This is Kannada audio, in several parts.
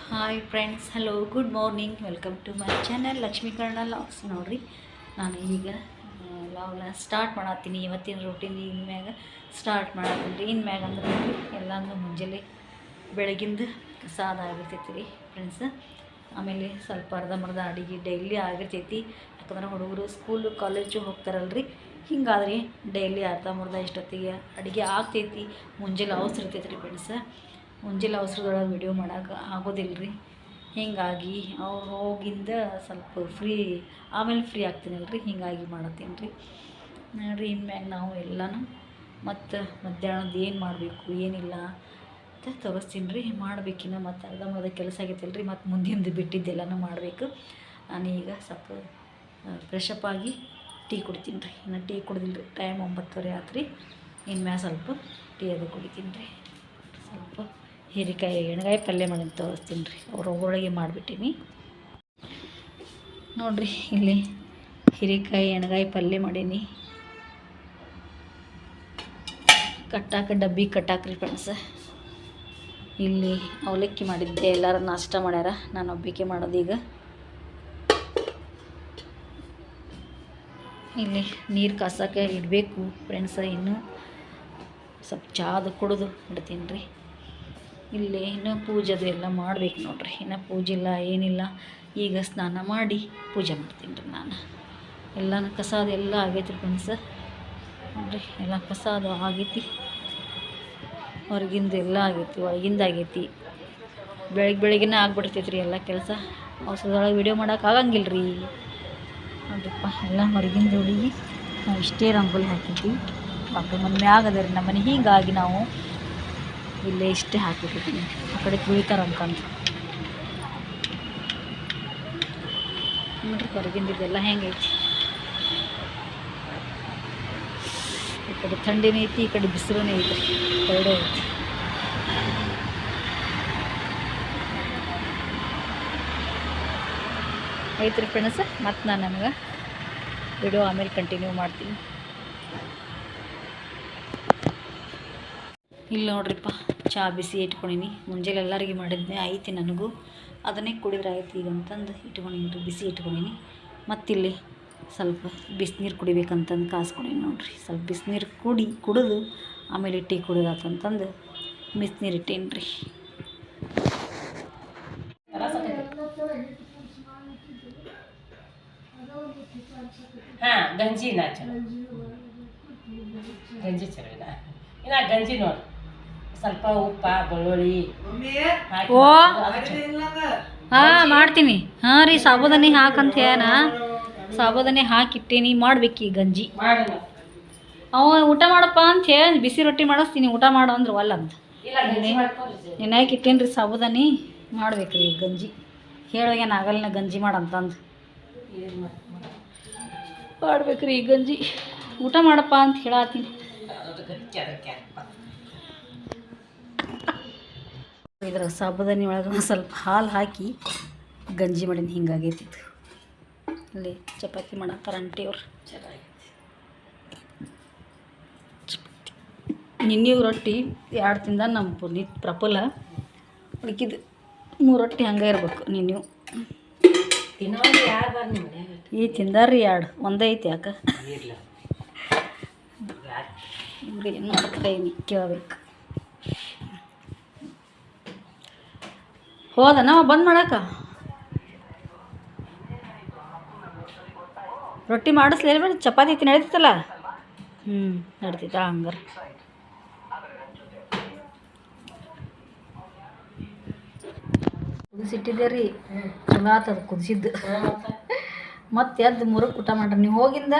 Hi friends, hello, good morning. Welcome to my channel Lakshmikarana logs. ನೋಡಿರಿ, ನಾನು ಈಗ ಲಾಗ್ನ ಸ್ಟಾರ್ಟ್ ಮಾಡತ್ತೀನಿ. ಇವತ್ತಿನ ರೂಟೀನ್ ಇನ್ಮ್ಯಾಗ ಸ್ಟಾರ್ಟ್ ಮಾಡತ್ತೀನಿ. ಇನ್ಮ್ಯಾಗ ಅಂದ್ರೆ ಎಲ್ಲನೂ ಮುಂಜಾನೆ ಬೆಳಗಿಂದ ಕಸ ಆಗಿರ್ತೈತಿ ರೀ ಫ್ರೆಂಡ್ಸ್. ಆಮೇಲೆ ಸ್ವಲ್ಪ ಅರ್ಧಂಬರ್ಧ ಅಡುಗೆ ಡೈಲಿ ಆಗಿರ್ತೈತಿ. ಯಾಕಂದ್ರೆ ಹುಡುಗರು ಸ್ಕೂಲು ಕಾಲೇಜು ಹೋಗ್ತಾರಲ್ರಿ. ಹಿಂಗಾದ್ರೆ ಡೈಲಿ ಅರ್ಧಂಬರ್ಧ ಇಷ್ಟೊತ್ತಿಗೆ ಅಡುಗೆ ಆಗ್ತೈತಿ. ಮುಂಜಾನೆ ಅವಸರ ಇರ್ತೈತಿ ರೀ ಫ್ರೆಂಡ್ಸ್. ಮುಂಜಾನೆ ಅವಸರದೊಳಗೆ ವಿಡಿಯೋ ಮಾಡೋಕೆ ಆಗೋದಿಲ್ಲ ರೀ. ಹೀಗಾಗಿ ಅವ್ರು ಹೋಗಿಂದ ಸ್ವಲ್ಪ ಆಮೇಲೆ ಫ್ರೀ ಆಗ್ತೀನಲ್ಲ ರೀ. ಹೀಗಾಗಿ ಮಾಡತ್ತೀನಿ ರೀ. ನೋಡಿರಿ, ಇನ್ಮ್ಯಾಗ ನಾವು ಎಲ್ಲನೂ ಮತ್ತು ಮಧ್ಯಾಹ್ನದ ಏನು ಮಾಡಬೇಕು ಏನಿಲ್ಲ ಅಂತ ತೋರಿಸ್ತೀನಿ ರೀ. ಮಾಡಬೇಕಿನ್ನ ಮತ್ತು ಅರ್ಧಂಬರ್ಧ ಕೆಲಸ ಆಗೈತಲ್ಲ ರೀ. ಮತ್ತು ಮುಂದಿಂದು ಬಿಟ್ಟಿದ್ದೆಲ್ಲನೂ ಮಾಡಬೇಕು. ನಾನೀಗ ಸ್ವಲ್ಪ ಫ್ರೆಶಪ್ ಆಗಿ ಟೀ ಕುಡಿತೀನಿ ರೀ. ಇನ್ನು ಟೀ ಕುಡ್ದಿಲ್ಲ ರೀ. ಟೈಮ್ 9:30 ಆಯ್ತು ರೀ. ಇನ್ಮ್ಯಾಗ ಸ್ವಲ್ಪ ಟೀ ಅದು ಕುಡಿತೀನಿ ರೀ. ಸ್ವಲ್ಪ ಹೀರೆಕಾಯಿ ಎಣ್ಗಾಯಿ ಪಲ್ಯ ಮಾಡಿ ತೋರಿಸ್ತೀನಿ ರೀ. ಹೋಳಿಗೆ ಮಾಡಿಬಿಟ್ಟಿನಿ ನೋಡಿರಿ. ಇಲ್ಲಿ ಹೀರೆಕಾಯಿ ಎಣ್ಗಾಯಿ ಪಲ್ಯ ಮಾಡೀನಿ. ಡಬ್ಬಿ ಕಟ್ಟಾಕ್ರಿ ಫ್ರೆಂಡ್ಸ್. ಇಲ್ಲಿ ಅವಲಕ್ಕಿ ಮಾಡಿದ್ದೆ. ಎಲ್ಲರೂ ನಾಷ್ಟ ಮಾಡ್ಯಾರ, ನಾನು ಒಬ್ಬಕ್ಕೆ ಮಾಡೋದೀಗ. ಇಲ್ಲಿ ನೀರು ಕಾಸಕ್ಕೆ ಇಡಬೇಕು ಫ್ರೆಂಡ್ಸ. ಇನ್ನೂ ಸ್ವಲ್ಪ ಚಾದು ಕುಡಿದು ಇಡ್ತೀನಿ ರೀ. ಇಲ್ಲಿ ಇನ್ನೂ ಪೂಜೆದು ಎಲ್ಲ ಮಾಡ್ಬೇಕು ನೋಡ್ರಿ. ಇನ್ನೂ ಪೂಜೆ ಇಲ್ಲ, ಏನಿಲ್ಲ. ಈಗ ಸ್ನಾನ ಮಾಡಿ ಪೂಜೆ ಮಾಡ್ತೀನಿ ರೀ ನಾನು. ಎಲ್ಲನೂ ಕಸಾದ ಎಲ್ಲ ಆಗೈತಿ ಫ್ರೆಂಡ್ಸ್. ನೋಡಿರಿ, ಎಲ್ಲ ಕಸಾದು ಆಗೈತಿ. ಹೊರಗಿಂದ ಎಲ್ಲ ಆಗೈತಿ, ಒಳಗಿಂದ ಆಗೈತಿ. ಬೆಳಗ್ಗೆನೇ ಆಗ್ಬಿಡ್ತೈತಿ ರೀ ಎಲ್ಲ ಕೆಲಸ. ಅವಸರದೊಳಗೆ ವಿಡಿಯೋ ಮಾಡೋಕೆ ಆಗಂಗಿಲ್ಲ ರೀ. ನೋಡ್ರಿಪ್ಪ, ಎಲ್ಲ ಹೊರಗಿಂದ ಹುಡುಗಿ ನಾವು ಇಷ್ಟೇ ರಂಗೋಲಿ ಹಾಕಿದ್ವಿ. ಮಕ್ಕಳು ಮನೆ ಮ್ಯಾಗ ಅದ ರೀ ನಮ್ಮ ಮನೆ. ಹೀಗಾಗಿ ನಾವು ಇಲ್ಲೇ ಇಷ್ಟೇ ಹಾಕಿಬಿಟ್ಟಿದ್ದೀನಿ. ಆ ಕಡೆ ತುಳಿತಾರೆ ಅನ್ಕಂತ ನೋಡ್ರಿ. ಹೊರಗಿಂದಿದ್ದೆಲ್ಲ ಹೆಂಗೈತಿ. ಈ ಕಡೆ ಥಂಡಿನೇ ಐತಿ, ಈ ಕಡೆ ಬಿಸಿಲೇ ಐತಿ. ಎರಡೇ ಐತಿ. ಐತ್ರಿ ಫ್ರೆಂಡ್ಸ್. ಮತ್ತು ನಾನು ನಮ್ಗೆ ವಿಡಿಯೋ ಆಮೇಲೆ ಕಂಟಿನ್ಯೂ ಮಾಡ್ತೀನಿ. ಇಲ್ಲಿ ನೋಡ್ರಿಪ್ಪ, ಚಹಾ ಬಿಸಿ ಇಟ್ಕೊಂಡೀನಿ. ಮುಂಜಾನೆ ಎಲ್ಲರಿಗೆ ಮಾಡಿದ್ದೆ ಐತಿ. ನನಗೂ ಅದನ್ನೇ ಕುಡಿದ್ರೆ ಆಯ್ತು ಈಗ ಅಂತಂದು ಇಟ್ಕೊಂಡೀನಿ, ಬಿಸಿ ಇಟ್ಕೊಂಡೀನಿ. ಮತ್ತಿಲ್ಲಿ ಸ್ವಲ್ಪ ಬಿಸಿನೀರು ಕುಡಿಬೇಕಂತಂದು ಕಾಸ್ಕೊಂಡೀನಿ ನೋಡ್ರಿ. ಸ್ವಲ್ಪ ಬಿಸಿನೀರು ಕುಡಿದು ಆಮೇಲೆ ಟೀ ಕುಡಿದಾತಂತಂದು ಬಿಸಿನೀರು ಇಟ್ಟೀನಿ ರೀ. ಗಂಜಿ ಚಲೋ ಇನ್ನ ಗಂಜಿ ನೋಡಿ. ಸ್ವಲ್ಪ ಉಪ್ಪ ಬೆಳ್ಳುಳ್ಳಿ ಮಾಡ್ತೀನಿ. ಹಾಂ ರೀ, ಸಾಬೂದಾನಿ ಹಾಕಂತ ಏನ ಸಾಬೂದಾನಿ ಹಾಕಿಟ್ಟೇನಿ. ಮಾಡ್ಬೇಕು ಈ ಗಂಜಿ. ಅವ ಊಟ ಮಾಡಪ್ಪ ಅಂತ ಹೇಳಿ ಬಿಸಿ ರೊಟ್ಟಿ ಮಾಡಿಸ್ತೀನಿ. ಊಟ ಮಾಡೋ ಅಂದ್ರೆ ಒಲ್ಲ ಅಂತ ನೆನಾಯ್ಕೆ ಇಟ್ಟೇನಿ ರೀ. ಸಾಬೂದಾನಿ ಮಾಡ್ಬೇಕ್ರಿ ಈ ಗಂಜಿ. ಹೇಳೋಗೇನು ಆಗಲ್ಲ ಗಂಜಿ ಮಾಡಂತಂದು ಮಾಡ್ಬೇಕ್ರಿ ಈ ಗಂಜಿ. ಊಟ ಮಾಡಪ್ಪ ಅಂತ ಹೇಳತ್ತೀನಿ. ಇದ್ರ ಸಾಬೂದಾನಿ ಒಳಗೆ ಸ್ವಲ್ಪ ಹಾಲು ಹಾಕಿ ಗಂಜಿ ಮಾಡೀನಿ. ಹಿಂಗಾಗೈತಿತ್ತು. ಅಲ್ಲಿ ಚಪಾತಿ ಮಾಡತ್ತಾರ ಆಂಟಿಯವ್ರು. ನಿನ್ನೆ ರೊಟ್ಟಿ 2 ತಿಂದ ನಮ್ಮ ಪುನೀತ್ ಪ್ರಫುಲ್ಲ. ಉಳ್ಕಿದ್ದು 3 ರೊಟ್ಟಿ ಹಂಗೆ ಇರ್ಬೇಕು. ನಿನ್ನೆ ಈ ತಿಂದಾರ್ರಿ 2, ಒಂದೇ ಐತಿ. ಯಾಕೆ ಏನು ಮಾಡ್ತಾರೆ ಕೇಳಬೇಕು. ಹೋದ ನಾವು ಬಂದ್ ಮಾಡಾಕ ರೊಟ್ಟಿ ಮಾಡಿಸ್ಲೇ ಬೇಡ. ಚಪಾತಿ ಐತಿ ನಡೀತಲ್ಲ. ನಡ್ತೈತ ಹಂಗಾರೆ. ಕುದಿಸಿಟ್ಟಿದ್ದೆ ರೀ. ಚಲೋ ಆತದ ಕುದಿಸಿದ್ದು. ಮತ್ತೆ ಎದ್ದು 3ಕ್ಕೆ ಊಟ ಮಾಡ್ರಿ. ನೀವು ಹೋಗಿಂದ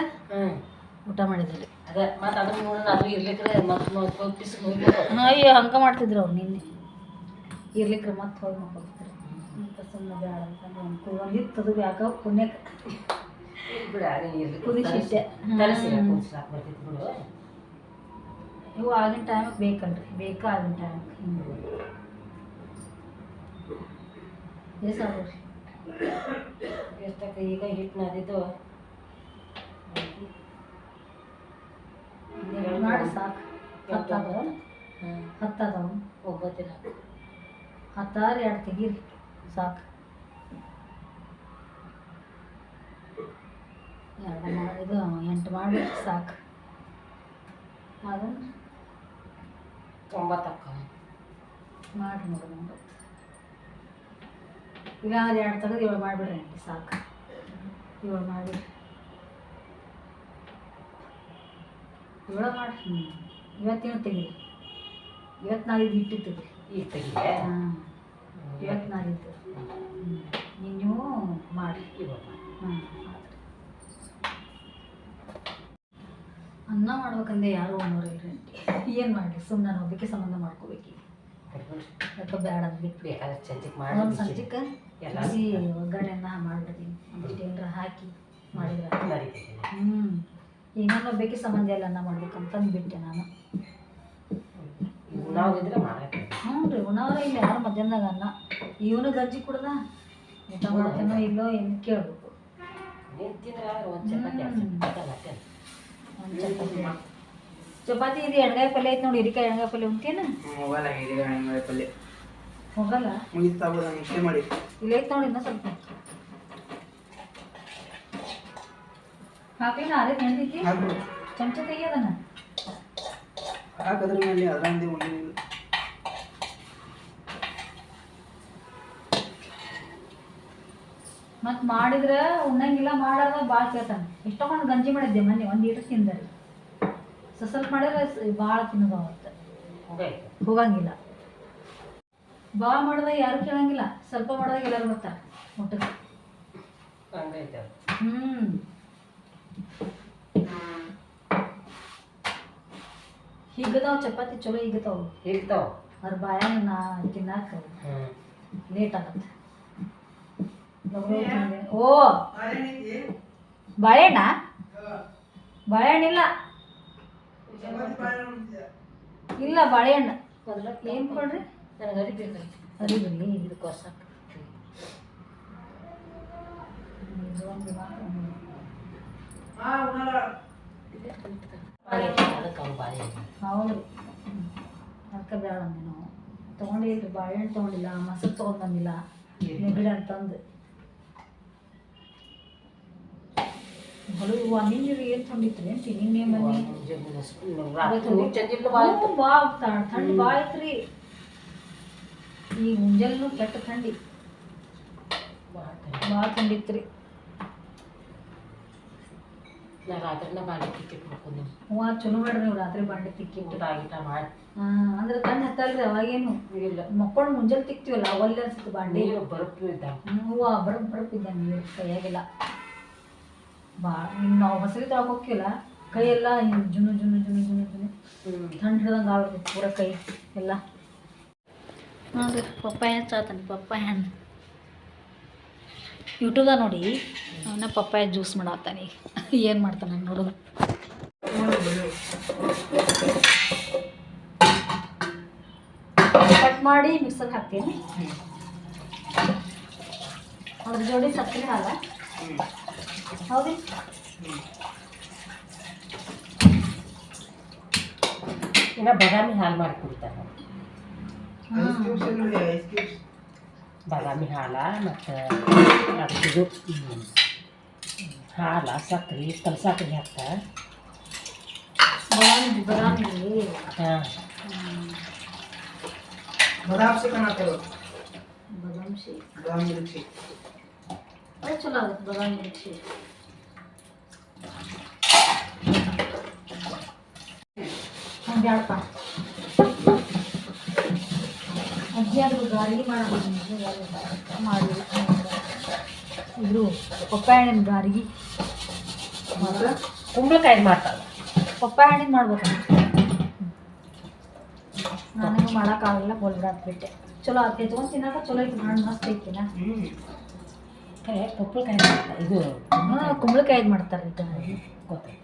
ಊಟ ಮಾಡಿದ್ರಿ. ಅಯ್ಯೋ, ಹಂಗೆ ಮಾಡ್ತಿದ್ರು ಅವ್ರು. ನಿನ್ನೆ ಇರ್ಲಿಕ್ರೆ ಮತ್ತೆ ಹೋಗಿ ಮಾಡ್ಕೊಡ್ತಾರೆ ಅಂತ ಸುಮ್ಮನೆ ಬೇಡ ಅಂತಂದು ಒಂದಿತ್ತದು. ಯಾಕೆ ಪುಣ್ಯಕ್ಕೆ ಕುದಿಸಿಟ್ಟೆ. ಇವು ಆಗಿನ ಟೈಮಿಗೆ ಬೇಕಲ್ರಿ. ಆಗಿನ ಟೈಮಿಗೆ ಬೇಸಾಗ್ರಿ. ಎಷ್ಟಕ್ಕೆ ಈಗ ಹಿಟ್ಟು ನಾದಿದ್ದು ಮಾಡಿ ಸಾಕು. 10 ಅದಾವು. 10 ಒಬ್ಬತ್ತಿನ 10 2 ತೆಗೀರಿ. ಸಾಕು. ಇದು 8 ಮಾಡಿಬಿಟ್ಟು ಸಾಕು. ಅದನ್ನು 9 ಅಕ್ಕ ಮಾಡಿರಿ ನೋಡು 9. ಈಗ ಅದು 2 ತೆಗೆದು 7 ಮಾಡಿಬಿಡ್ರಿ ಆಂಟಿ ಸಾಕು. 7 ಮಾಡಿರಿ 7 ಮಾಡಿ. ಇವತ್ತೇನು ತೆಗೀರಿ. ಇವತ್ತು ನಾಳಿದ್ದು ಹಿಟ್ಟು ತೆಗೀರಿ. ಈಗ ತೆಗಿಯೇ ಹಾಂ ಇವತ್ತು ನಾಳಿದ್ದು ನೀವು ಮಾಡಿ. ಹಾಂ ಅನ್ನ ಮಾಡ್ಬೇಕಂದ್ರೆ ಯಾರು ಅನ್ನೋರಿಲ್ರಿ ಆಂಟಿ. ಏನು ಮಾಡಲಿ ಸುಮ್ಮನೆ ನಾನು ಒಬ್ಬಕ್ಕೆ ಸಂಬಂಧ ಮಾಡ್ಕೋಬೇಕು. ಯಾಕೆ ಬೇಡ ಅಂದ್ಬಿಟ್ಟು ಬೇಕಾದ್ರೆ ಚಂಚಿಗೆ ಒಂದು ಮಾಡಿ ಸಂಜೆಗೆ ಬಿಸಿ ಒಗ್ಗರಣೆನ ಮಾಡಿಬಿಡ್ತೀನಿ. ಒಂದಿಷ್ಟು ಏನಾರ ಹಾಕಿ ಮಾಡಿದ್ರೆ ಈಗ ನಾನು ಒಬ್ಬಕ್ಕೆ ಸಂಬಂಧ ಎಲ್ಲ ಅನ್ನ ಮಾಡ್ಬೇಕಂತಂದು ಬಿಟ್ಟೆ ನಾನು. ಉಣ್ಣಾವಿದ್ರೆ ಮಾಡಕ್ಕೆ ಹ್ಞೂ ರೀ ಉಣ್ಣವ್ರೆ ಇಲ್ಲ ಯಾರು ಮಧ್ಯಾಹ್ನದಾಗ ಅನ್ನ. ಇವನು ಗಂಜಿ ಕುಡ್ದ ಊಟ ಮಾಡ್ತೇನೋ ಇಲ್ಲೋ ಏನು ಕೇಳಬೇಕು. ನೀನು ತಿಂದ್ರೆ ಒಂದು ಚಪಾತಿ ಮತ್ತೆ ಒಂದು ಚಪಾತಿ ಇದು ಎಣ್ಗಾಯಿ ಪಲ್ಯ ಐತೆ ನೋಡಿ. ಹಿರಿಕಾಯಿ ಎಣ್ಗಾಯಿ ಪಲ್ಯ ಉಂಟೇನ? ಹೋಗಲ್ಲ ಎಣ್ಗಾಯಿ ಪಲ್ಯ ಹೋಗಲ್ಲ. ಮುಗಿತಾಗೋದ ಇಷ್ಟೇ ಮಾಡಿ. ಇಲ್ಲ ಐತೆ ನೋಡಿ ಇನ್ನೂ ಸ್ವಲ್ಪ ಹಾಕಿ ಅದೇ ನೆಂದೈತಿ. ಹಾಕ್ಬಿಡು. ಚಮಚ ತೆಗಿಯೋದನ್ನ ಹಾಕದ್ರ ಮೇಲೆ ಅದರಂದೇ ಉಣ್ಣಿಲ್ಲ. ಮತ್ತು ಮಾಡಿದ್ರೆ ಉಣ್ಣಂಗಿಲ್ಲ ಮಾಡಾರ ಭಾಳ ಕೇಳ್ತಾನೆ. ಇಷ್ಟೊಂದು ಗಂಜಿ ಮಾಡಿದ್ದೆ ಮೊನ್ನೆ 1 ಲೀಟ್ರ್ ತಿಂದ ರೀ. ಸ್ವಲ್ಪ ಮಾಡಿದ್ರೆ ಭಾಳ ತಿನ್ನೋದು ಅವತ್ತು ಹೋಗಂಗಿಲ್ಲ. ಭಾಳ ಮಾಡಿದಾಗ ಯಾರು ಕೇಳಂಗಿಲ್ಲ. ಸ್ವಲ್ಪ ಮಾಡಿದಾಗ ಎಲ್ಲರೂ ಬರ್ತಾರೆ ಊಟಕ್ಕೆ. ಹೀಗದಾವ ಚಪಾತಿ ಚಲೋ ಹೀಗತಾವ. ಅವ್ರ ಬಾಯಾಗ ನಾ ತಿನ್ನಾಕ ಲೇಟ್ ಆಗತ್ತೆ. ಓ ಬಾಳೆಹಣ್ಣ ಬಾಳೆಹಣ್ಣಿಲ್ಲ ಇಲ್ಲ ಬಾಳೆಹಣ್ಣು ಏನು ಕೊಡ್ರಿ ನನಗೆ ಅರಿಬೇಕು ಅರಿಬಿಡಿ. ಇದಕ್ಕೋಸ್ಕರ ಹೌದು ಅದಕ್ಕೆ ಬೇಡ ಅಂದೆ ನಾವು ತೊಗೊಂಡಿಲ್ಲ. ಬಾಳೆಹಣ್ಣು ತೊಗೊಂಡಿಲ್ಲ, ಮೊಸರು ತೊಗೊಂಡು ಬಂದಿಲ್ಲ ನೆಗಡಿ ಅಂತಂದು. ಹೊಲವು ನಿನ್ನೆ ಏನು ತೊಗೊಂಡಿತ್ರಿ ಅಂತಿ ನಿನ್ನೆ ಮನೆ ಥಂಡಿ ಭಾಳ ಐತ್ರಿ. ಈ ಮುಂಜಾನೆ ಕೆಟ್ಟ ಥಂಡಿ ಭಾಳ ಥಂಡಿತ್ರಿ. ನಾ ರಾತ್ರಿನ ಬಾಂಡೆ ತಿಕ್ಕಿಟ್ಟು ಮಾಡ್ಕೊಂಡು ಹ್ಞೂ ಚಲೋ ಮಾಡ್ರಿ ನೀವು ರಾತ್ರಿ ಬಾಂಡೆ ತಿಕ್ಕಿಟ್ಟು ಊಟ ಮಾಡಿ. ಅಂದ್ರೆ ಕಣ್ಣು ಹತ್ತಲ್ರಿ ಅವಾಗೇನು ಇಲ್ಲ ಮಕ್ಕೊಂಡು ಮುಂಜಾನೆ ತಿಕ್ತೀವಲ್ಲ ಅವಲ್ಲಿ ಅನ್ಸುತ್ತೆ ಬಾಂಡೆ. ನೀರು ಬರಪ್ಪು ಇದ್ದ ಹೂವು ಬರಪ್ಪಿದ್ದ ನೀರು ಕೈಯಾಗೆಲ್ಲ ಭಾಳ. ನಾವು ಹೊಸಲಿ ತೊಳಕ್ಕೆ ಹೋಗ್ತೀವಲ್ಲ ಕೈಯೆಲ್ಲ ಜುನು ಜುನು ಜುನು ಜುನು ಜುನು ಥಂಡ್ ಹಿಡ್ದಂಗೆ ಆಗ್ಬಿಡ್ತೈತಿ ಪೂರ ಕೈ ಎಲ್ಲ. ನೋಡಿರಿ ಪಪ್ಪಾಯ ಹಚ್ಚಾತಾನೆ. ಪಪ್ಪಾಯ ಹಣ್ಣು ಯೂಟ್ಯೂಬ್ದಾಗ ನೋಡಿ ಅವನ್ನ ಪಪ್ಪಾಯ ಜ್ಯೂಸ್ ಮಾಡತ್ತಾನೆ. ಏನು ಮಾಡ್ತಾನೆ ನೋಡೋದು. ಕಟ್ ಮಾಡಿ ಮಿಕ್ಸರ್ ಹಾಕ್ತೀನಿ. ಅದ್ರ ಜೋಡಿ ಸಕ್ಕರೆ ಹಾಲ ಹೌದು. ಇನ್ನು ಬಾದಾಮಿ ಹಾಲು ಮಾಡಿ ಕುಡಿತಾರೆ. ಬಾದಾಮಿ ಹಾಲ ಮತ್ತು ಇದು ಹಾಲು ಸಕ್ಕರೆ ಕಲ್ಸಾಕ್ರಿ ಹಾಕ್ತಾರೆ. ಬಾದಾಮಿ ಬಾದಾಮಿ ಹಾಂ ಬಾದಾಮ್ ಶೇಕ್ ಅನ್ನತ್ತೇವೆ. ಬಾದಾಮಿ ಶೇಕ್ ಬಾದಾಮ್ ಮಿಲ್ಕ್ ಶೇಕ್ ಅದು ಚಲೋ ಆಗುತ್ತೆ. ಬಾದಾಮಿ ಮಿಲ್ಕ್ ಶೇಕ್ ಬ್ಯಾಡಪ್ಪ. ಅಜ್ಜಿ ಆದರೂ ಗಾರಿ ಮಾಡೋದು ಮಾಡಿಲ್ಲ. ಇದ್ರು ಪಪ್ಪಾಯ ಹಣ್ಣಿನ ಗಾರಿಗೆ ಮಾತ್ರ ಕುಂಬಳಕಾಯಿ ಮಾಡ್ತಾರೆ. ಪಪ್ಪಾಯ ಹಣ್ಣಿನ ಮಾಡ್ಬೇಕು. ನಾನೇನು ಮಾಡೋಕ್ಕಾಗಲ್ಲ ಬಿಟ್ಟೆ. ಚಲೋ ಆಗ್ತೈತೆ ತೊಗೊಂಡು ತಿನ್ನಾಕ ಚಲೋ ಐತಿ. ಹಣ್ಣು ಮಸ್ತ್ ಐತಿನ. ಕುಂಬಳಕಾಯಿ ಮಾಡ್ತಾರೆ. ಇದು ಕುಂಬಳಕಾಯಿ ಮಾಡ್ತಾರೆ ಈಗ ಗೊತ್ತೈತೆ.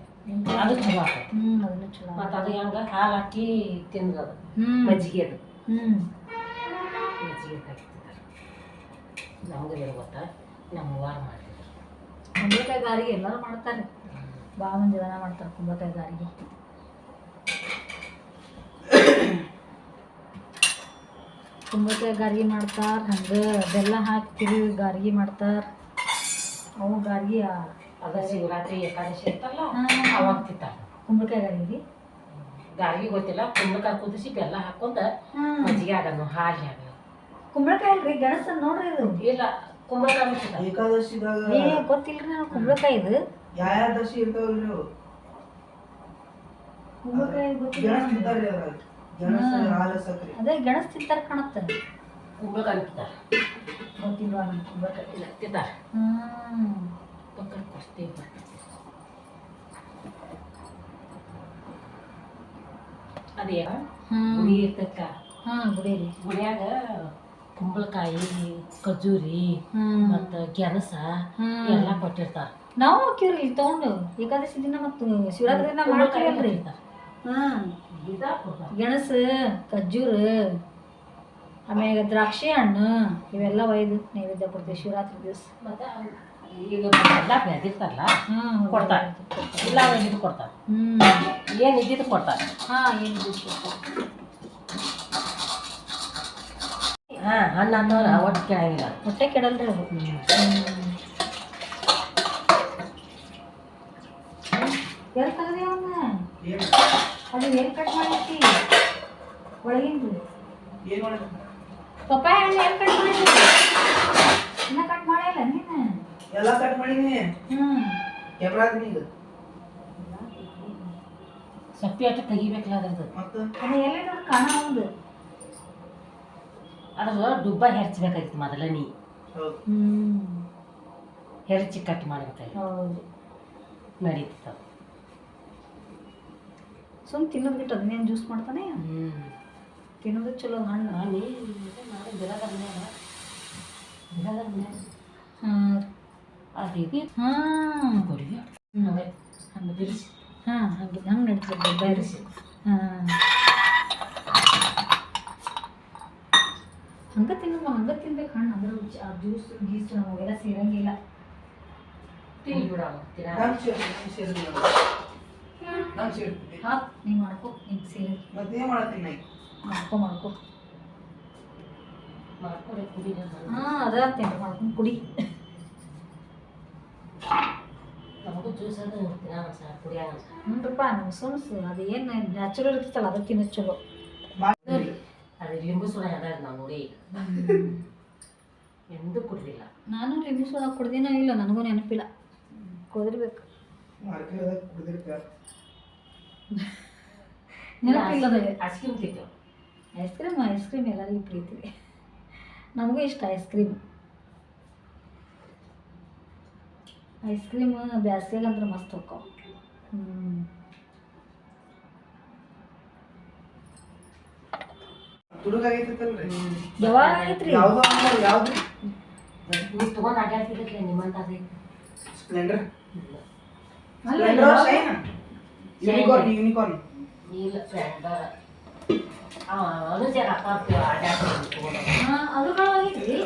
ಅದು ಚಲೋ ಆಗ್ತೈತೆ. ಅದನ್ನು ಚಲೋ. ಮತ್ತು ಅದು ಹೆಂಗೆ ಹಾಲು ಹಾಕಿ ತಿಂದದು ಮಜ್ಜಿಗೆ ಅದು ಮಜ್ಜಿಗೆ ಹಾಕಿರ್ತಾರೆ. ನಮ್ಗೆ ಏನು ಗೊತ್ತಾ ನಮ್ಮ ವಾರ ಮಾಡ್ತಿದ್ರು ಕುಂಬಳಕಾಯಿ ಗಾರಿಗೆ ಎಲ್ಲರೂ ಮಾಡ್ತಾರೆ. ಭಾಳ ಮಂದಿ ಜನ ಮಾಡ್ತಾರೆ ಕುಂಬಳಕಾಯಿ ಗಾರಿಗೆ. ಕುಂಬಳಕಾಯಿ ಗಾರ್ಗಿ ಮಾಡ್ತಾರೆ, ಹಂಗೆ ಬೆಲ್ಲ ಹಾಕ್ತಿರಿ ಗಾರ್ಗಿ ಮಾಡ್ತಾರೆ. ಅವು ಗಾರ್ಗಿ ಅದ ಶಿವರಾತ್ರಿ ಏಕಾದಶಿ ಇರ್ತಲ್ಲ ಹಾಂ. ಅವಾಗ ತಿಂತಾರೆ. ಕುಂಬಳಕಾಯಿ ಗಾರ್ಗಿ ಗಾರ್ಗಿ ಗೊತ್ತಿಲ್ಲ, ಕುಂಬಳಕಾಯಿ ಕುದಿಸಿ ಬೆಲ್ಲ ಹಾಕೊಂಡ ಮಜ್ಜಿಗೆ ಆಗನು ಹಾಗೆ ಆಗ. ಕುಂಬಳಕಾಯಿ ಅಲ್ರಿ ಗೆಣಸ ನೋಡ್ರಿ ಇದು. ಇಲ್ಲ ಕುಂಬಳಕಾಯಿ ತಿಂತಾರೆ. ಏಕಾದಶಿದಾಗ ಗೊತ್ತಿಲ್ರಿ ನಾವು ಕುಂಬಳಕಾಯಿ ಇದು. ಯಾವ ದಶಿ ಇರ್ತಾವಲ್ರಿ ಅವು ಕುಂಬಳಕಾಯಿ ಗೊತ್ತಿಲ್ಲ. ಗೆಣಸ್ ತಿಂತಾರ್ರಿ ಅದ್ರಾಗ. ಗೆಣಸ್ ಹಾಲು ಸಕ್ರಿ ಅದೇ ಗೆಣಸ್ ತಿಂತಾರೆ ಕಾಣತ್ತೆ. ಕುಂಬಳಕಾಯಿ ತಿಂತಾರೆ. ಗೊತ್ತಿಲ್ವಾ ನಮ್ಗೆ ಕುಂಬಳಕಾಯಿ. ಇಲ್ಲ ತಿಂತಾರೆ. ಹ್ಮ್ ಪಕ್ಕದ ಕೊಡ್ತೀವಿ ಬರ್ತೈತಿ. ಅದೇ ಗುಡಿ ಇರ್ತಕ್ಕ, ಗುಡಿ ರೀ. ಗುಡಿಯಾಗ ಕುಂಬಳಕಾಯಿ ಖಜೂರಿ ಮತ್ತು ಗೆಣಸ ಎಲ್ಲ ಕೊಟ್ಟಿರ್ತಾರ. ನಾವು ಹಾಕಿವ್ರಿ ಇಲ್ಲಿ ತೊಗೊಂಡು ಏಕಾದಶಿ ದಿನ ಮತ್ತು ಶಿವರಾತ್ರಿ ದಿನ ಮಾಡ್ತೀವಲ್ರಿ. ಗೆಣಸು ಖಜೂರು ಆಮ್ಯಾಗ ದ್ರಾಕ್ಷಿ ಹಣ್ಣು ಇವೆಲ್ಲ ಒಯ್ದು ನೈವೇದ್ಯ ಕೊಡ್ತೀವಿ ಶಿವರಾತ್ರಿ ದಿವಸ. ಮತ್ತು ಈಗ ಎಲ್ಲ ಬೆಳೆದಿರ್ತಾರಲ್ಲ ಕೊಡ್ತಾರೆ. ಇಲ್ಲ ಇದು ಕೊಡ್ತಾರೆ. ಏನು ಇದ್ದಿದ್ದು ಕೊಡ್ತಾರೆ. ಏನು ಹಣ್ಣು ಅನ್ನೋರು ಒಟ್ಟು ಕೇಳಂಗಿಲ್ಲ. ಹೊಟ್ಟೆ ಕೆಡಲ್ರಿ ಅದು. ಎಲ್ಲಿ ತೆಗ್ದಿ ಅವನ್ನ? ಅದು ಎಲ್ಲಿ ಕಟ್ ಮಾಡೈತಿ ಒಳಗಿಂದು? ಏನ್ ಮಾಡೋದು? ಪಪ್ಪಾಯ ಹಣ್ಣು ಎಲ್ಲಿ ಕಟ್ ಮಾಡೈತಿ? ಇನ್ನ ಕಟ್ ಮಾಡಿಲ್ಲ ನೀನು? ಎಲ್ಲ ಕಟ್ ಮಾಡೀನಿ. ಕೆಬ್ರಾದ್ನಿ ಈಗ ಸಪ್ಪಿ ಅಟ್ಟು ತೆಗಿಬೇಕಲ್ಲ ಅದ್ರದ್ದು. ಮತ್ತೆ ಅದು ಎಲ್ಲಿ ಕಾಣ ಒಂದು ಅದ್ರ ಡುಬ್ಬ ಹೆರ್ಚ್ಬೇಕಾಗಿತ್ತು ಮೊದಲ ನೀ. ಹೌದು. ಹೆರ್ಚಿ ಕಟ್ ಮಾಡ್ಬೇಕಾಗಿತ್ತು. ಹೌದು ನಡೀತಿತ್ತು. ಸುಮ್ ತಿನ್ನೋದು ಬಿಟ್ಟು ಅದನ್ನೇನು ಜ್ಯೂಸ್ ಮಾಡ್ತಾನೆ. ತಿನ್ನೋದು ಚಲೋ ಹಣ್ಣು. ನೀ ಬಿಡೋದ್ರ ಮನ್ಯಾಗ ಅದು ಇದು ಕೊಡಿಗೆ ಹಂಗೆ ಹಂಗೆ ಬಿಡಿಸಿ ಹಂಗೆ ಹಂಗೆ ನಡೀತದೆ ಬೇರಿಸಿ. ಹಂಗೆ ತಿನ್ನೋದು ಹಂಗೆ ತಿನ್ಬೇಕು ಹಣ್ಣು. ಅದ್ರ ಆ ಜ್ಯೂಸ್ ಗೀಸು ನಮಗೆಲ್ಲ ಸೇರಂಗಿಲ್ಲ. ತಿನ್ನಿ ಬಿಡ ನೀ ಮಾಡ್ಕೊ, ನಿಂಗೆ ಸೇರಿ ಮತ್ತೇನ್ ಮಾಡತ್ತೀನಿ ನಾ ಮಾಡ್ಕೊ ಮಾಡ್ಕೊಡಿ ಕುಡಿ. ಅದ ತಿಂಡಿ ಮಾಡ್ಕೊಂಡು ಕುಡಿ. ನಮಗೂ ಜ್ಯೂಸ್ ಅದು ತಿನ್ನೋಣ ಸರ್, ಕುಡಿಯೋಣ ಸರ್. ಹ್ಞೂಪ್ಪ ನಮ್ಮ ಸೋನ್ಸು ಅದು ಏನು ನ್ಯಾಚುರಲ್ ಇರ್ತೈತಲ್ಲ ಅದು ತಿನ್ನೋದು ಚಲೋ. ಅದು ಲಿಂಬು ಸುಳ ಅದ ನಾವು ನೋಡಿ ಎಂದೂ ಕುಡ್ದಿಲ್ಲ. ನಾನು ಲಿಂಬು ಸೋಡಾ ಕುಡ್ದಿನ ಇಲ್ಲ, ನನಗೂ ನೆನಪಿಲ್ಲ. ಕುಡಿದಿರ್ಬೇಕು. ನೆನಪಿಲ್ಲ ಐಸ್ ಕ್ರೀಮ್ ತಿಂತೇವೆ. ಐಸ್ ಕ್ರೀಮ್ ಎಲ್ಲರಿಗೂ ಪ್ರೀತಿ. ನಮಗೂ ಇಷ್ಟ ಐಸ್ ಕ್ರೀಮ್ ಬ್ಯಾಸ್ಗೆಗೆ ಅಂದ್ರೆ ಮಸ್ತ್ ಹೋಗ್ತಾವ. ತುಡುಗಾಗೈತಲ್ರಿ ಯಾವಾಗ ಆಗೈತ್ರಿ? ಯಾವ್ದು ಯಾವ್ದು ನೀವು ತೊಗೊಂಡು ಅಡ್ಡಾಡ್ತಿರ್ಲಿಲ್ಲ ನಿಮ್ಮಂತ ಅದೇ ಸ್ಪ್ಲೆಂಡರ್ ಅಲ್ಲ ಶೈನ್ ಯೂನಿಕಾರ್ನ್ ಇಲ್ಲ ಫ್ರೆಂಡ್ ಅನುಜಾರ ಅಪ್ಪ ಅಡ್ಡಾಡ್ತಿರ್ಲಿ ಅದು ಆಗೈತ್ರಿ.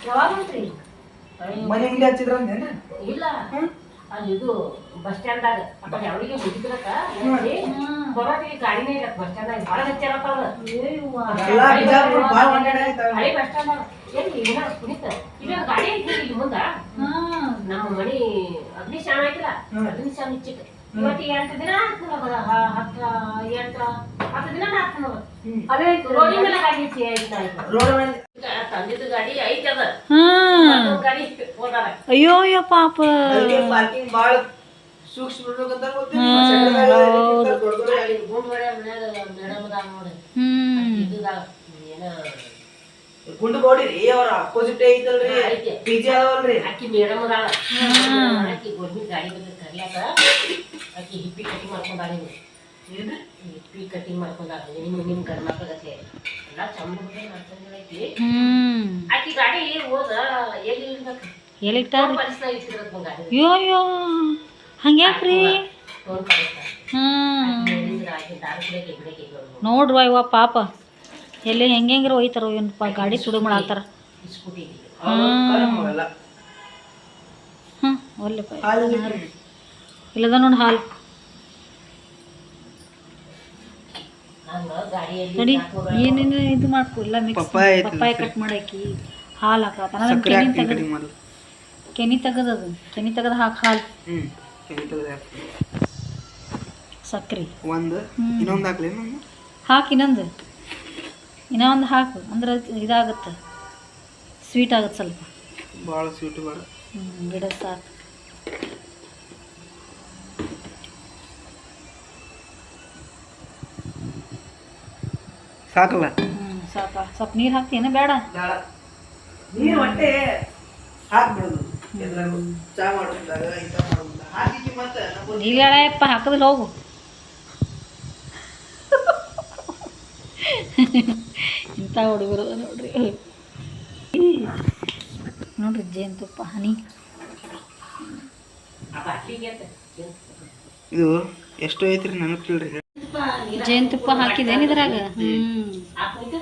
ಯಾವಾಗ ಐತ್ರಿ? ಮನೆ ಮುಂದೆ ಹಚ್ಚಿದ್ರಂದೇನ? ಇಲ್ಲ ಅದು ಇದು ಬಸ್ ಸ್ಟ್ಯಾಂಡ್ದಾಗ ಅಪ್ಪ ಯಾವಳಿಗೆ ಮುಗಿದ್ರಕ್ಕ ಬರೋಟಿಗೆ ಗಾಡಿನೇ ಇಲ್ಲ ಬಸ್ ಸ್ಟ್ಯಾಂಡ್ದಾಗ ಭಾಳ ಹಚ್ಚಾರಪ್ಪ ಅದು. ಎಲ್ಲ ಬಿಜಾಪುರ ಭಾಳ ಒಂದಾಡೈತೆ. ಹಳೆ ಬಸ್ ಸ್ಟ್ಯಾಂಡ್ ಎಲ್ಲಿ ಈಗ ಕುಣಿತ ಇವಾಗ ಗಾಡಿ ಐತಿ ಇಲ್ಲಿ ಮುಂದ ನಮ್ಮ ಮನಿ ಅಗ್ನಿಶಾಮ ಐತಿಲ್ಲ ಅಗ್ನಿಶಾಮ ಚಿಕ್ಕ ಇವತ್ತಿಗೆ 8 ದಿನ ಆಯ್ತು 10 ದಿನ ಆಯ್ತು. ಅದೇ ರೋಡಿ ಮೇಲೆ ಗಾಡಿ ರೋಡ್ ಮೇಲೆ ತಂದಿದ್ದು ಗಾಡಿ ಐತಿ ಅದ ಗಾಡಿ ಹೋದಾರ. ಅಯ್ಯೋ ಪಾಪ ಪಾರ್ಕಿಂಗ್ ಭಾಳ ಸೂಕ್ಷ್ಮ ಇರ್ಬೇಕಂತ ಗುಂಡು ಗೋಡಿರಿ ಅವ್ರ ಅಪೋಸಿಟ್ ಐತಲ್ರಿ ಪಿಜಿ ಅದಾವಲ್ರಿ ಆಕಿ ಮೇಡಮ್ ಅದಾಳ. ಆಕಿ ಗೋರ್ಮೆಂಟ್ ಗಾಡಿ ಬಂದ ಕರ್ಯಾಕ ಆಕಿ ಹಿಪ್ಪಿ ಕಟಿಂಗ್ ಮಾಡ್ಕೊಂಡಾಳ. ಹಿಪ್ಪಿ ಕಟಿಂಗ್ ಮಾಡ್ಕೊಂಡಾಳ ನಿಮ್ಮ ಗಂಡ ಮಕ್ಕಳಗತ್ತೆ ಎಲ್ಲ ಚಂದ ಐತಿ. ಆಕಿ ಗಾಡಿ ಹೋದ ಎಲ್ಲಿ ಇರ್ಬೇಕು ಎಲ್ಲಿಟ್ಟಾರ? ಪರಿಸರ ಇಟ್ಟಿರತ್ ಗಾಡಿ. ಅಯ್ಯೋ ಹಂಗ್ಯಾಕ್ರಿ? ಫೋನ್ ಪರಿಸರ ಆಕಿ ದಾರು ಕುಡಿಯಕ್ಕೆ ಗಿಡಕ್ಕೆ ನೋಡ್ರುವ ಇವ ಪಾಪ ಎಲ್ಲಿ ಹೆಂಗ್ರ ಒಯ್ತಾರೋ ಏನಪ್ಪ ಗಾಡಿ ಸುಡು ಮಾಡಾಕ್ತಾರ. ಸ್ಕೂಟಿ ಒಳ್ಳೆಪ್ಪ ಇಲ್ಲದ ನೋಡಿ ಹಾಲು ಹಂಗ ಗಾಡಿಯಲ್ಲಿ ನಡಿ ಹಾಕೋದು. ಏನೇನು ಇದು ಮಾಡ್ಕೊ ಎಲ್ಲ ಮಿಕ್ಸ್ ಪಪ್ಪಾಯ ಐತಿ ಪಪ್ಪಾಯ ಕಟ್ ಮಾಡಾಕಿ ಹಾಲು ಹಾಕತ್ತಾನ ಸಕ್ಕರೆ ಹಾಕ್ತೀನಿ ಕಡಿಮೆ ಮಾಡು. ಕೆನಿ ತೆಗದದು ಕೆನಿ ತೆಗದು ಹಾಕಿ ಹಾಲು ಕೆನೆ ತೆಗ್ದು ಹಾಕ್ತೀನಿ. ಸಕ್ರೆ ಒಂದು ಇನ್ನೊಂದು ಹಾಕ್ಲಿ ನಾನು. ಹಾಕಿ ಇನ್ನೂ ಒಂದು ಹಾಕು ಅಂದ್ರೆ ಇದಾಗುತ್ತೆ ಸ್ವೀಟ್ ಆಗುತ್ತೆ ಸ್ವಲ್ಪ. ಭಾಳ ಸ್ವೀಟ್ ಬೇಡ. ಗಿಡ ಸಾಕು. ಸಾಕಲ್ಲ ಸಾಕ ಸ್ವಲ್ಪ ನೀರು ಹಾಕ್ತೀನ ಬೇಡ ನೀರು ಹೊಟ್ಟೆ ಹಾಕ್ಬಿಡೋದು. ಎಲ್ಲರೂ ಚಾ ಮಾಡೋದಾಗ ಇಂಥ ಮಾಡೋದಾಗ ಹಾಕಿ ಮತ್ತೆ ನೀಲಪ್ಪ ಹಾಕಿದ್ರೆ ಹೋಗು. ಇಂಥ ಹುಡುಗರು ನೋಡ್ರಿ ನೋಡ್ರಿ ಜೇನುತುಪ್ಪ ಹನಿ. ಆ ಬಾಟ್ಲಿಗೆ ಅಂತ ಇದು ಎಷ್ಟು ಐತ್ರಿ ನನಗೆ ತಿಳ್ರಿ. ಜೇನುತುಪ್ಪ ಹಾಕಿದೇನು ಇದ್ರಾಗ? ಹಾಕ್ಬಿಟ್ಟು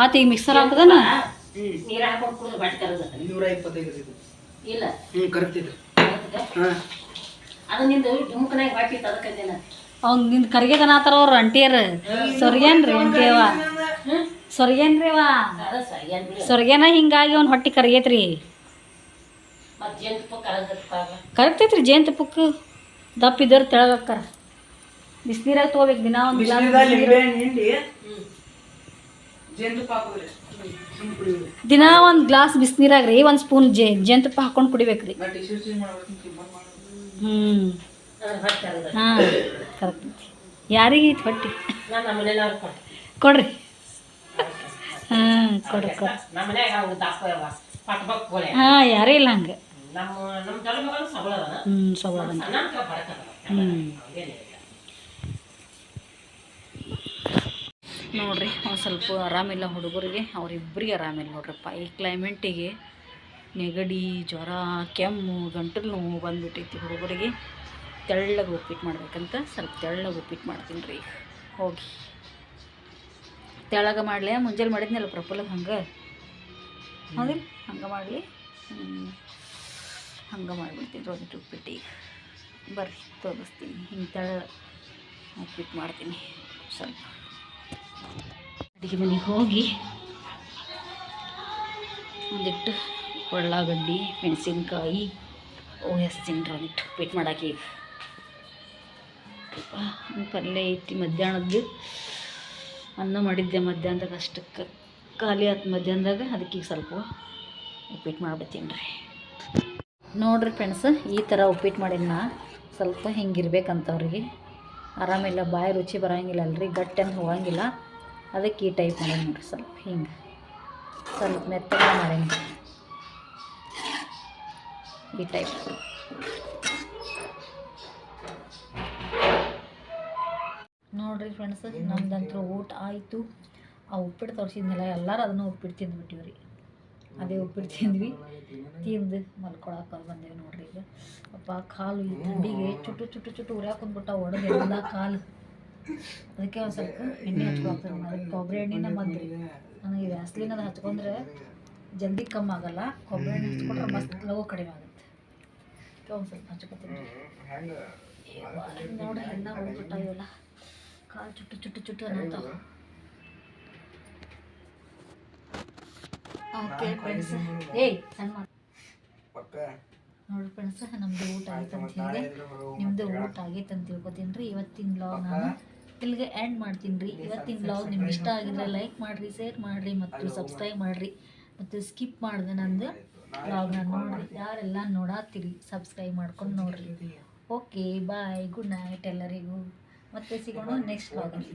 ಆತ ಈಗ ಮಿಕ್ಸರ್ ಹಾಕದನ ನೀರು ಹಾಕೊಂಡು ಕುಡಿದು ಬಾಟ್ಲಿ ತರೋದು. 125 ಇದು. ಇಲ್ಲ ಕರೆಕ್ಟ್ ಇದೆ. ಅದಕ್ಕೆ ಅದು ನಿಂದು ಡುಮ್ಕನಾಗ ಬಾಟ್ಲಿ ತದಕಂದೇನ ಅವ್ನು ನಿಂದು ಕರಿಗೆದನ ಆತರ ಅವ್ರು ಅಂಟಿಯರ್ ಸೊರ್ಗೇನ್ರಿ ಅಂಟಿಯವ ಸೊರ್ಗೇನ್ರಿ ಅವ ಅದ ಸರಿ ಅಂದ್ಬಿಡಿ. ಸೊರ್ಗೇನ ಹಿಂಗಾಗಿ ಅವ್ನು ಹೊಟ್ಟೆ ಕರಿಗೈತ್ರಿ. ಮತ್ತೆ ಜೇನುತುಪ್ಪ ಕರಗತ್ತಪ್ಪ. ಕರಗ್ತೈತ್ರಿ ಜೇನುತುಪ್ಪಕ್ಕೆ ದಪ್ಪ ಇದ್ದವ್ರು ತೆಳಗಾಕ್ಕಾರ. ಬಿಸಿನೀರಾಗ ತೊಗೋಬೇಕು ದಿನ ಒಂದು ಗ್ಲಾಸ್ ಜೇನುತುಪ್ಪ ಹಾಕೋದ್ರಿ. ದಿನ ಒಂದು ಗ್ಲಾಸ್ ಬಿಸಿನೀರಾಗ ರೀ ಒಂದು ಸ್ಪೂನ್ ಜೇನುತುಪ್ಪ ಹಾಕೊಂಡು ಕುಡಿಬೇಕ್ರಿ. ಹಾಂ ಕರೆಕ್ಟ್. ಯಾರಿಗೆ ಐತಿ ಹೊಟ್ಟಿ ನಮ್ಮ ಮನೆಯವ್ರು ಕೊಡು. ಕೊಡ್ರಿ. ಹಾಂ ಕೊಡ್ರಿ ನಮ್ಮ ಮನ್ಯಾಗ ಅವ್ರು ದಾಸ್ಕೋಯವ ಪಟ್ಬಕ್ ಗೋಳೆ. ಹಾಂ ಯಾರೇ ಇಲ್ಲ ಹಂಗೆ. ನಮ್ಮ ಜಲ ಮಗನು ಸಬಳದನ. ಸವಾಲ ಸಣ್ಣ ಬಡತನ. ನೋಡ್ರಿ ಒಂದು ಸ್ವಲ್ಪ ಆರಾಮಿಲ್ಲ ಹುಡುಗರಿಗೆ, ಅವರಿಬ್ಬರಿಗೆ ಆರಾಮಿಲ್ಲ ನೋಡ್ರಪ್ಪ. ಈ ಕ್ಲೈಮೇಟಿಗೆ ನೆಗಡಿ ಜ್ವರ ಕೆಮ್ಮು ಗಂಟಲು ನೋವು ಬಂದುಬಿಟ್ಟೈತಿ ಹುಡುಗರಿಗೆ. ತೆಳ್ಳಗೆ ಉಪ್ಪಿಟ್ಟು ಮಾಡ್ಬೇಕಂತ ಸ್ವಲ್ಪ ತೆಳ್ಳಗೆ ಉಪ್ಪಿಟ್ಟು ಮಾಡ್ತೀನಿ ರೀ. ಹೋಗಿ ತೆಳ್ಳಗೆ ಮಾಡಲಿ. ಮುಂಜಾನೆ ಮಾಡಿದ್ನಲ್ಲ ಪ್ರಫುಲ್ಗೆ ಹಂಗೆ ಹೌದಿಲ್ಲ ಹಂಗೆ ಮಾಡಲಿ. ಹಂಗೆ ಮಾಡಿಬಿಡ್ತೀನಿ ರೋದಿಟ್ಟು ಉಪ್ಪಿಟ್ಟು. ಈಗ ಬರ್ರಿ ತೋರಿಸ್ತೀನಿ. ಹಿಂಗೆ ತೆಳ್ಳ ಉಪ್ಪಿಟ್ಟು ಮಾಡ್ತೀನಿ. ಸ್ವಲ್ಪ ಅಡುಗೆ ಮನೆಗೆ ಹೋಗಿ ಒಂದಿಟ್ಟು ಉಳ್ಳಾಗಡ್ಡಿ ಮೆಣಸಿನ್ಕಾಯಿ ಹೆಸ್ತೀನಿ ರೋದಿಟ್ಟು ಉಪ್ಪಿಟ್ಟು ಮಾಡಾಕಿ. ಈಗ ಪಲ್ಯ ಐತಿ ಮಧ್ಯಾಹ್ನದ್ದು. ಅನ್ನ ಮಾಡಿದ್ದೆ ಮಧ್ಯಾಹ್ನದಾಗ ಅಷ್ಟಕ್ಕೆ ಖಾಲಿ ಆಯ್ತು ಮಧ್ಯಾಹ್ನದಾಗ. ಅದಕ್ಕೆ ಈಗ ಸ್ವಲ್ಪ ಉಪ್ಪಿಟ್ಟು ಮಾಡ್ಬಿಡ್ತೀನಿ ರೀ. ನೋಡ್ರಿ ಫ್ರೆಂಡ್ಸ್ ಈ ಥರ ಉಪ್ಪಿಟ್ಟು ಮಾಡಿನ ಸ್ವಲ್ಪ ಹಿಂಗಿರ್ಬೇಕಂತ ಅವ್ರಿಗೆ. ಆರಾಮಿಲ್ಲ ಬಾಯಿ ರುಚಿ ಬರೋಂಗಿಲ್ಲ ಅಲ್ರಿ, ಗಟ್ಟಿ ಅಂತ ಹೋಗಂಗಿಲ್ಲ. ಅದಕ್ಕೆ ಈ ಟೈಪ್ ಮಾಡೀನಿ ನೋಡ್ರಿ. ಸ್ವಲ್ಪ ಹಿಂಗೆ ಸ್ವಲ್ಪ ಮೆತ್ತಗೆ ಮಾಡೀನಿ ಈ ಟೈಪ್. ನೋಡ್ರಿ ಫ್ರೆಂಡ್ಸ್ ನಮ್ದಂತೂ ಊಟ ಆಯಿತು. ಆ ಉಪ್ಪಿಟ್ಟು ತೋರಿಸಿದ್ನಲ್ಲ ಎಲ್ಲರೂ ಅದನ್ನು ಉಪ್ಪಿಟ್ಟು ತಿಂದ್ಬಿಟ್ಟಿವಿ ರೀ. ಅದೇ ಉಪ್ಪಿಟ್ಟು ತಿಂದ್ವಿ. ತಿಂದು ಮಲ್ಕೊಳಕ್ಕೆ ಬಂದೇವಿ ನೋಡ್ರಿ. ಈಗ ಅಪ್ಪ ಕಾಲು ಈ ಥಂಡಿಗೆ ಚುಟ್ಟು ಚುಟ್ಟು ಚುಟ್ಟು ಉರಿಯಾಕೊಂಡ್ಬಿಟ್ಟ ಒಡೆದು ಎಲ್ಲ ಕಾಲು. ಅದಕ್ಕೆ ಒಂದು ಸ್ವಲ್ಪ ಎಣ್ಣೆ ಹಚ್ಕೊಳ್ತೀನಿ. ಅದಕ್ಕೆ ಕೊಬ್ಬರಿ ಎಣ್ಣೆನ ಮದ್ರಿ. ನನಗೆ ವ್ಯಾಸ್ಲಿನ್ ಅದು ಹಚ್ಕೊಂಡ್ರೆ ಜಲ್ದಿ ಕಮ್ಮಿ ಆಗಲ್ಲ. ಕೊಬ್ಬರಿ ಎಣ್ಣೆ ಹಚ್ಕೊಂಡ್ರೆ ಮಸ್ತ್ ಲಘು ಕಡಿಮೆ ಆಗುತ್ತೆ. ಅದಕ್ಕೆ ಒಂದು ಸ್ವಲ್ಪ ಹಚ್ಕೊತೀನಿ ನೋಡ್ರಿ. ಎಣ್ಣೆ ಹೊಡ್ಬಿಟ್ಟ ಇವೆಲ್ಲ ಕಾಲು ಚುಟ್ಟು ಚುಟ್ಟು ಚುಟ್ಟು ಅನ್ನತ್ತಾವ. ಓಕೆ ಫ್ರೆಂಡ್ಸ್ ಏಯ್ ಸಣ್ಣ ನೋಡಿ ಫ್ರೆಂಡ್ಸ್ ನಮ್ಮದು ಊಟ ಆಗೈತೆ ಅಂತ ಹೇಳಿದೆ. ನಿಮ್ಮದು ಊಟ ಆಗೈತೆ ಅಂತ ತಿಳ್ಕೊತೀನಿ ರೀ. ಇವತ್ತಿನ ಬ್ಲಾಗ್ ನಾನು ಇಲ್ಲಿಗೆ ಎಂಡ್ ಮಾಡ್ತೀನಿ ರೀ. ಇವತ್ತಿನ ಬ್ಲಾಗ್ ನಿಮ್ಗೆ ಇಷ್ಟ ಆಗಿದ್ರೆ ಲೈಕ್ ಮಾಡಿರಿ, ಶೇರ್ ಮಾಡಿರಿ ಮತ್ತು ಸಬ್ಸ್ಕ್ರೈಬ್ ಮಾಡಿರಿ. ಮತ್ತು ಸ್ಕಿಪ್ ಮಾಡಿದೆ ನಂದು ಬ್ಲಾಗ್ನ ನೋಡಿರಿ. ಯಾರೆಲ್ಲ ನೋಡಾತ್ತೀರಿ ಸಬ್ಸ್ಕ್ರೈಬ್ ಮಾಡ್ಕೊಂಡು ನೋಡಿರಿ. ಓಕೆ ಬಾಯ್, ಗುಡ್ ನೈಟ್ ಎಲ್ಲರಿಗೂ. ಮತ್ತೆ ಸಿಗೋಣ ನೆಕ್ಸ್ಟ್ ಬ್ಲಾಗಲ್ಲಿ.